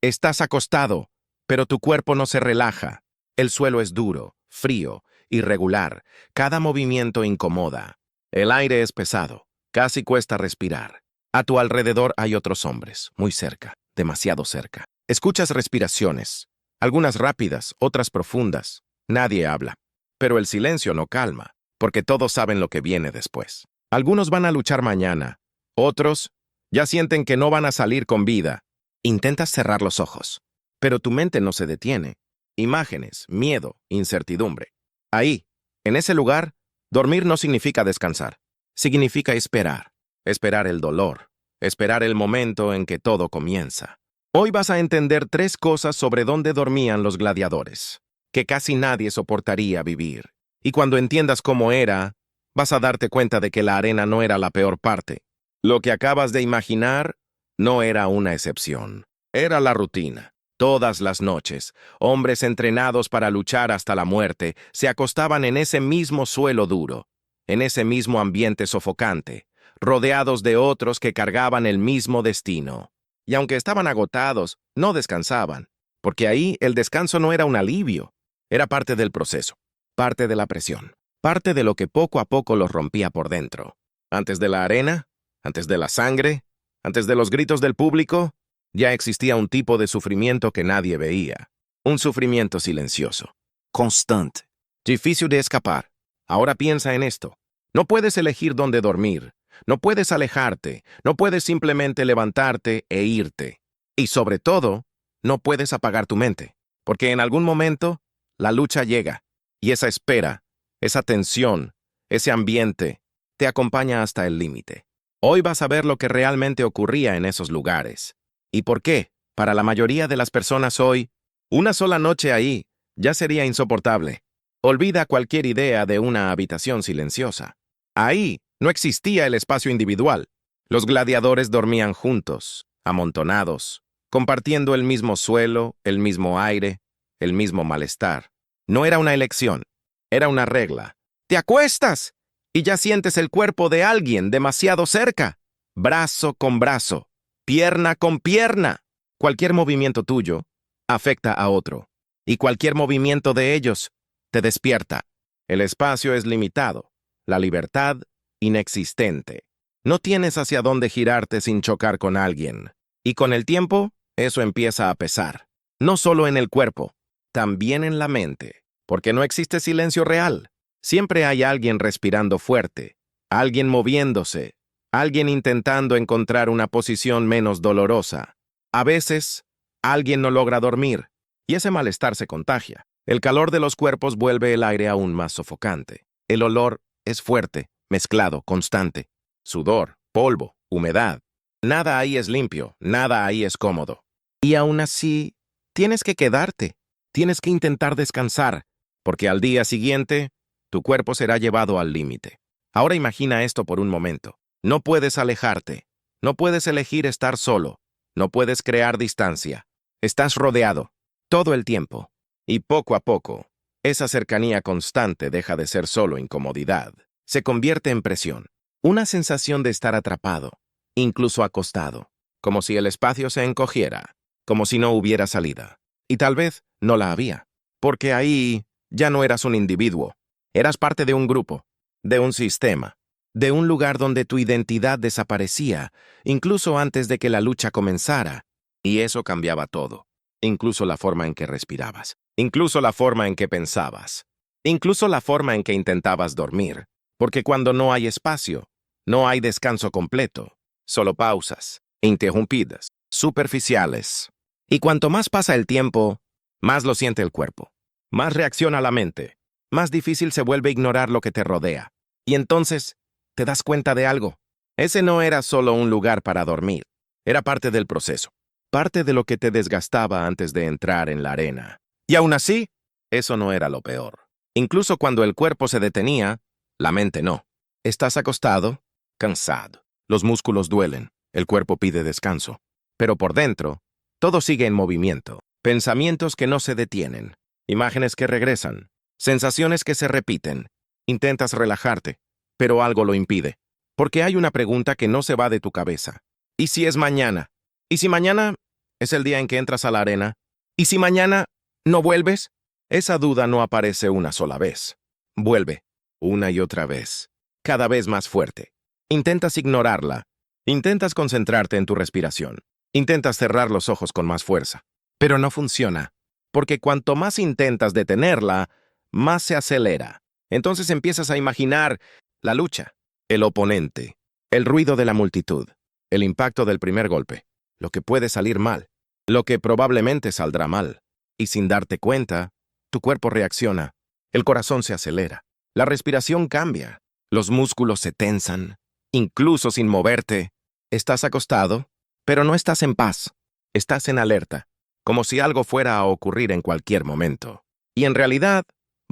Estás acostado, pero tu cuerpo no se relaja. El suelo es duro, frío, irregular. Cada movimiento incomoda. El aire es pesado. Casi cuesta respirar. A tu alrededor hay otros hombres, muy cerca, demasiado cerca. Escuchas respiraciones, algunas rápidas, otras profundas. Nadie habla. Pero el silencio no calma, porque todos saben lo que viene después. Algunos van a luchar mañana. Otros ya sienten que no van a salir con vida. Intentas cerrar los ojos, pero tu mente no se detiene. Imágenes, miedo, incertidumbre. Ahí, en ese lugar, dormir no significa descansar. Significa esperar. Esperar el dolor. Esperar el momento en que todo comienza. Hoy vas a entender 3 cosas sobre dónde dormían los gladiadores, que casi nadie soportaría vivir. Y cuando entiendas cómo era, vas a darte cuenta de que la arena no era la peor parte. Lo que acabas de imaginar no era una excepción. Era la rutina. Todas las noches, hombres entrenados para luchar hasta la muerte se acostaban en ese mismo suelo duro, en ese mismo ambiente sofocante, rodeados de otros que cargaban el mismo destino. Y aunque estaban agotados, no descansaban, porque ahí el descanso no era un alivio, era parte del proceso, parte de la presión, parte de lo que poco a poco los rompía por dentro. Antes de la arena, antes de la sangre, antes de los gritos del público, ya existía un tipo de sufrimiento que nadie veía. Un sufrimiento silencioso, constante, difícil de escapar. Ahora piensa en esto. No puedes elegir dónde dormir. No puedes alejarte. No puedes simplemente levantarte e irte. Y sobre todo, no puedes apagar tu mente. Porque en algún momento, la lucha llega. Y esa espera, esa tensión, ese ambiente, te acompaña hasta el límite. Hoy vas a ver lo que realmente ocurría en esos lugares. ¿Y por qué? Para la mayoría de las personas hoy, una sola noche ahí ya sería insoportable. Olvida cualquier idea de una habitación silenciosa. Ahí no existía el espacio individual. Los gladiadores dormían juntos, amontonados, compartiendo el mismo suelo, el mismo aire, el mismo malestar. No era una elección, era una regla. ¡Te acuestas! Y ya sientes el cuerpo de alguien demasiado cerca. Brazo con brazo, pierna con pierna. Cualquier movimiento tuyo afecta a otro. Y cualquier movimiento de ellos te despierta. El espacio es limitado, la libertad inexistente. No tienes hacia dónde girarte sin chocar con alguien. Y con el tiempo, eso empieza a pesar. No solo en el cuerpo, también en la mente. Porque no existe silencio real. Siempre hay alguien respirando fuerte, alguien moviéndose, alguien intentando encontrar una posición menos dolorosa. A veces, alguien no logra dormir, y ese malestar se contagia. El calor de los cuerpos vuelve el aire aún más sofocante. El olor es fuerte, mezclado, constante. Sudor, polvo, humedad. Nada ahí es limpio, nada ahí es cómodo. Y aún así, tienes que quedarte, tienes que intentar descansar, porque al día siguiente, tu cuerpo será llevado al límite. Ahora imagina esto por un momento. No puedes alejarte. No puedes elegir estar solo. No puedes crear distancia. Estás rodeado, todo el tiempo. Y poco a poco, esa cercanía constante deja de ser solo incomodidad. Se convierte en presión. Una sensación de estar atrapado, incluso acostado. Como si el espacio se encogiera. Como si no hubiera salida. Y tal vez no la había. Porque ahí ya no eras un individuo. Eras parte de un grupo, de un sistema, de un lugar donde tu identidad desaparecía, incluso antes de que la lucha comenzara. Y eso cambiaba todo, incluso la forma en que respirabas, incluso la forma en que pensabas, incluso la forma en que intentabas dormir. Porque cuando no hay espacio, no hay descanso completo, solo pausas, interrumpidas, superficiales. Y cuanto más pasa el tiempo, más lo siente el cuerpo, más reacciona la mente. Más difícil se vuelve ignorar lo que te rodea. Y entonces, te das cuenta de algo. Ese no era solo un lugar para dormir. Era parte del proceso. Parte de lo que te desgastaba antes de entrar en la arena. Y aún así, eso no era lo peor. Incluso cuando el cuerpo se detenía, la mente no. Estás acostado, cansado. Los músculos duelen. El cuerpo pide descanso. Pero por dentro, todo sigue en movimiento. Pensamientos que no se detienen. Imágenes que regresan. Sensaciones que se repiten. Intentas relajarte, pero algo lo impide. Porque hay una pregunta que no se va de tu cabeza. ¿Y si es mañana? ¿Y si mañana Es el día en que entras a la arena. ¿Y si mañana no vuelves? Esa duda no aparece una sola vez. Vuelve, una y otra vez, cada vez más fuerte. Intentas ignorarla. Intentas concentrarte en tu respiración. Intentas cerrar los ojos con más fuerza. Pero no funciona, porque cuanto más intentas detenerla, más se acelera. Entonces empiezas a imaginar la lucha, el oponente, el ruido de la multitud, el impacto del primer golpe, lo que puede salir mal, lo que probablemente saldrá mal. Y sin darte cuenta, tu cuerpo reacciona, el corazón se acelera, la respiración cambia, los músculos se tensan, incluso sin moverte. Estás acostado, pero no estás en paz, estás en alerta, como si algo fuera a ocurrir en cualquier momento. Y en realidad,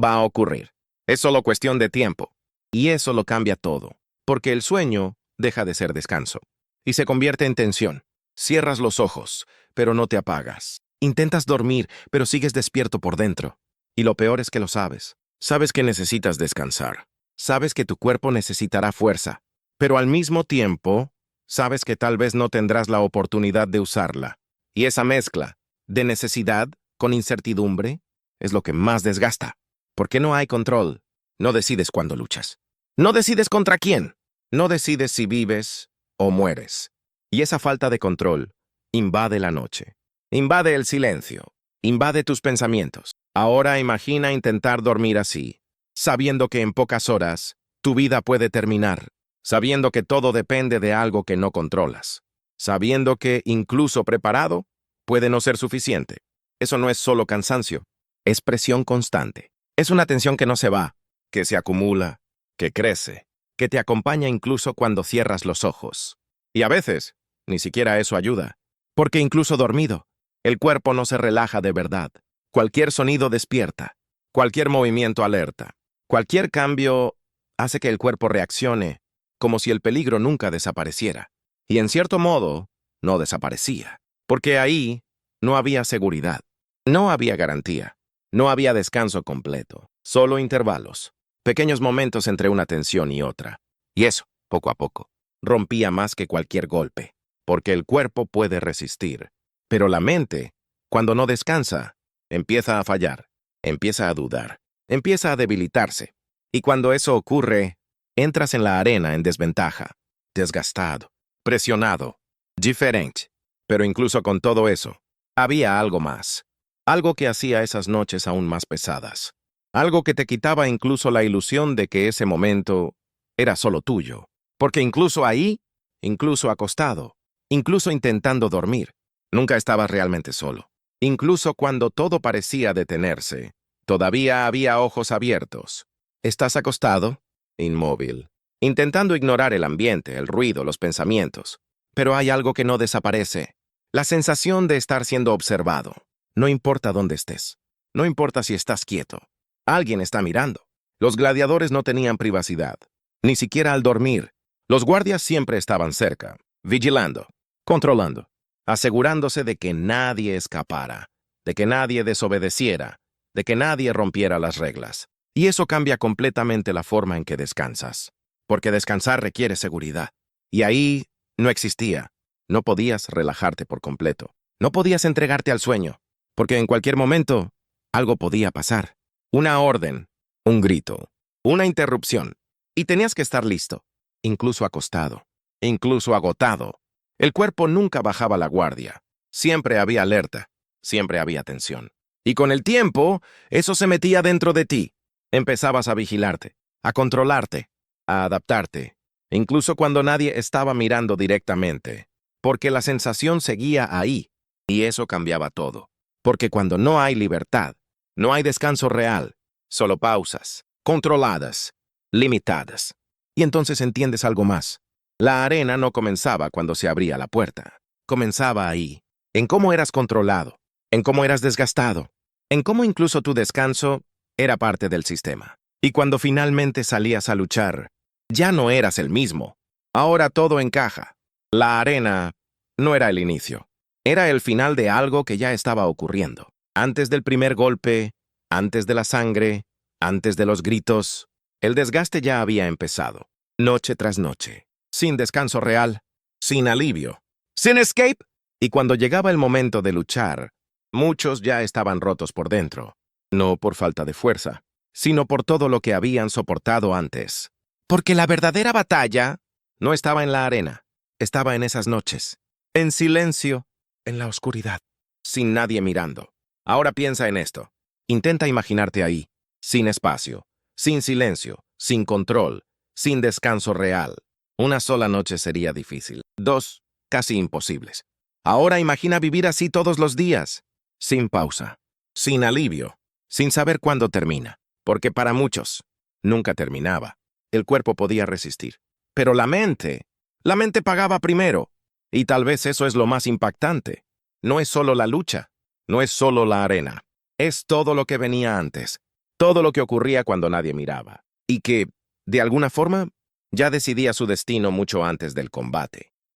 va a ocurrir. Es solo cuestión de tiempo. Y eso lo cambia todo, porque el sueño deja de ser descanso y se convierte en tensión. Cierras los ojos, pero no te apagas. Intentas dormir, pero sigues despierto por dentro. Y lo peor es que lo sabes. Sabes que necesitas descansar. Sabes que tu cuerpo necesitará fuerza. Pero al mismo tiempo, sabes que tal vez no tendrás la oportunidad de usarla. Y esa mezcla de necesidad con incertidumbre es lo que más desgasta. Porque no hay control. No decides cuándo luchas. No decides contra quién. No decides si vives o mueres. Y esa falta de control invade la noche. Invade el silencio. Invade tus pensamientos. Ahora imagina intentar dormir así, sabiendo que en pocas horas tu vida puede terminar, sabiendo que todo depende de algo que no controlas, sabiendo que incluso preparado puede no ser suficiente. Eso no es solo cansancio, es presión constante. Es una tensión que no se va, que se acumula, que crece, que te acompaña incluso cuando cierras los ojos. Y a veces, ni siquiera eso ayuda, porque incluso dormido, el cuerpo no se relaja de verdad. Cualquier sonido despierta, cualquier movimiento alerta, cualquier cambio hace que el cuerpo reaccione, como si el peligro nunca desapareciera. Y en cierto modo, no desaparecía, porque ahí no había seguridad, no había garantía, no había descanso completo, solo intervalos, pequeños momentos entre una tensión y otra. Y eso, poco a poco, rompía más que cualquier golpe, porque el cuerpo puede resistir, pero la mente, cuando no descansa, empieza a fallar, empieza a dudar, empieza a debilitarse. Y cuando eso ocurre, entras en la arena en desventaja, desgastado, presionado, diferente. Pero incluso con todo eso, había algo más. Algo que hacía esas noches aún más pesadas. Algo que te quitaba incluso la ilusión de que ese momento era solo tuyo. Porque incluso ahí, incluso acostado, incluso intentando dormir, nunca estabas realmente solo. Incluso cuando todo parecía detenerse, todavía había ojos abiertos. Estás acostado, inmóvil, intentando ignorar el ambiente, el ruido, los pensamientos. Pero hay algo que no desaparece. La sensación de estar siendo observado. No importa dónde estés. No importa si estás quieto. Alguien está mirando. Los gladiadores no tenían privacidad. Ni siquiera al dormir. Los guardias siempre estaban cerca, vigilando, controlando, asegurándose de que nadie escapara, de que nadie desobedeciera, de que nadie rompiera las reglas. Y eso cambia completamente la forma en que descansas, porque descansar requiere seguridad. Y ahí no existía. No podías relajarte por completo. No podías entregarte al sueño, porque en cualquier momento algo podía pasar. Una orden, un grito, una interrupción. Y tenías que estar listo, incluso acostado, incluso agotado. El cuerpo nunca bajaba la guardia. Siempre había alerta, siempre había tensión. Y con el tiempo, eso se metía dentro de ti. Empezabas a vigilarte, a controlarte, a adaptarte, incluso cuando nadie estaba mirando directamente, porque la sensación seguía ahí, y eso cambiaba todo. Porque cuando no hay libertad, no hay descanso real, solo pausas, controladas, limitadas. Y entonces entiendes algo más. La arena no comenzaba cuando se abría la puerta. Comenzaba ahí, en cómo eras controlado, en cómo eras desgastado, en cómo incluso tu descanso era parte del sistema. Y cuando finalmente salías a luchar, ya no eras el mismo. Ahora todo encaja. La arena no era el inicio. Era el final de algo que ya estaba ocurriendo. Antes del primer golpe, antes de la sangre, antes de los gritos, el desgaste ya había empezado. Noche tras noche. Sin descanso real, sin alivio, sin escape. Y cuando llegaba el momento de luchar, muchos ya estaban rotos por dentro, no por falta de fuerza, sino por todo lo que habían soportado antes. Porque la verdadera batalla no estaba en la arena, estaba en esas noches, en silencio, en la oscuridad, sin nadie mirando. Ahora piensa en esto. Intenta imaginarte ahí, sin espacio, sin silencio, sin control, sin descanso real. Una sola noche sería difícil. 2, casi imposibles. Ahora imagina vivir así todos los días, sin pausa, sin alivio, sin saber cuándo termina, porque para muchos nunca terminaba. El cuerpo podía resistir, pero la mente pagaba primero, y tal vez eso es lo más impactante. No es solo la lucha, no es solo la arena, es todo lo que venía antes, todo lo que ocurría cuando nadie miraba, y que, de alguna forma, ya decidía su destino mucho antes del combate.